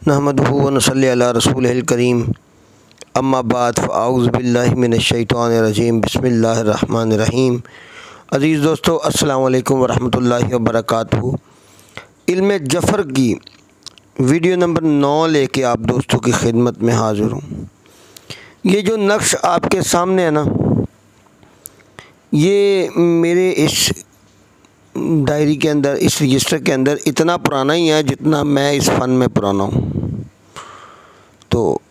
नहमदुहु व नसल्ली अला रसूलिहिल करीम अम्मा बाद फ़अऊज़ु बिल्लाहि मिनश्शैतानिर्रजीम बिस्मिल्लाहिर्रहमानिर्रहीम। अज़ीज़ दोस्तों, अस्सलामु अलैकुम वरहमतुल्लाहि वबरकातुहू। इल्म जफ़र की वीडियो नंबर 9 लेके आप दोस्तों की खिदमत में हाज़िर हूँ। ये जो नक्श आपके सामने है ना, ये मेरे इस डायरी के अंदर, इस रजिस्टर के अंदर इतना पुराना ही है जितना मैं इस फ़न में पुराना हूँ। तो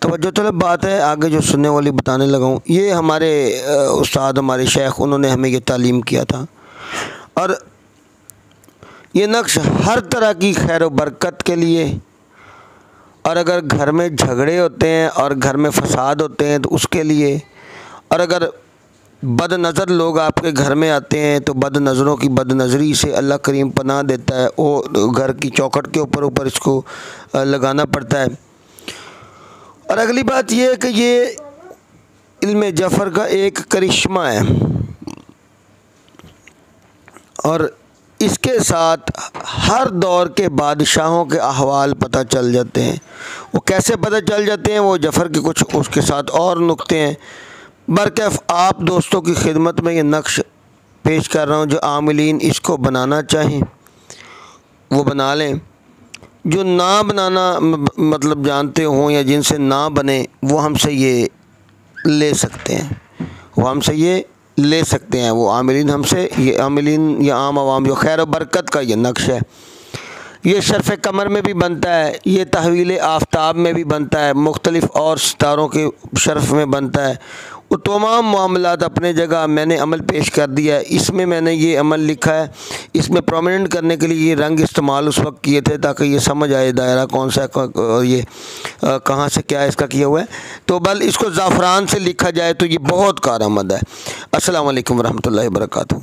तवज्जो तलब बात है, आगे जो सुनने वाली बताने लगा हूँ। ये हमारे उस्ताद, हमारे शेख, उन्होंने हमें ये तालीम किया था। और ये नक्श हर तरह की खैर व बरकत के लिए, और अगर घर में झगड़े होते हैं और घर में फसाद होते हैं तो उसके लिए, और अगर बद नज़र लोग आपके घर में आते हैं तो बद नज़रों की बद नज़री से अल्लाह करीम पनाह देता है। वो घर की चौखट के ऊपर इसको लगाना पड़ता है। और अगली बात यह है कि ये इल्म जफ़र का एक करिश्मा है, और इसके साथ हर दौर के बादशाहों के अहवाल पता चल जाते हैं। वो कैसे पता चल जाते हैं, वो जफ़र के कुछ उसके साथ और नुक्ते हैं। बरकैफ आप दोस्तों की खिदमत में ये नक्श पेश कर रहा हूँ। जो आमिलीन इसको बनाना चाहें वो बना लें, जो ना बनाना मतलब जानते हों या जिनसे ना बने वो हमसे ये ले सकते हैं, वो हमसे ये ले सकते हैं। वो आमिलीन हमसे, ये आमिलीन या आम आवाम जो खैर व बरकत का ये नक्श है, ये शर्फ़ कमर में भी बनता है, ये तहवील आफ्ताब में भी बनता है, मुख्तलिफ़ और सितारों के शर्फ़ में बनता है। वो तमाम मामलात अपने जगह मैंने अमल पेश कर दिया है। इसमें मैंने ये अमल लिखा है, इसमें प्रोमिनेंट करने के लिए ये रंग इस्तेमाल उस वक्त किए थे ताकि ये समझ आए दायरा कौन सा ये कहाँ से क्या इसका किया हुआ है। तो बल इसको ज़ाफ़रान से लिखा जाए तो ये बहुत कारआमद है। अस्सलामु अलैकुम वरहमतुल्लाहि वबरकातुहू।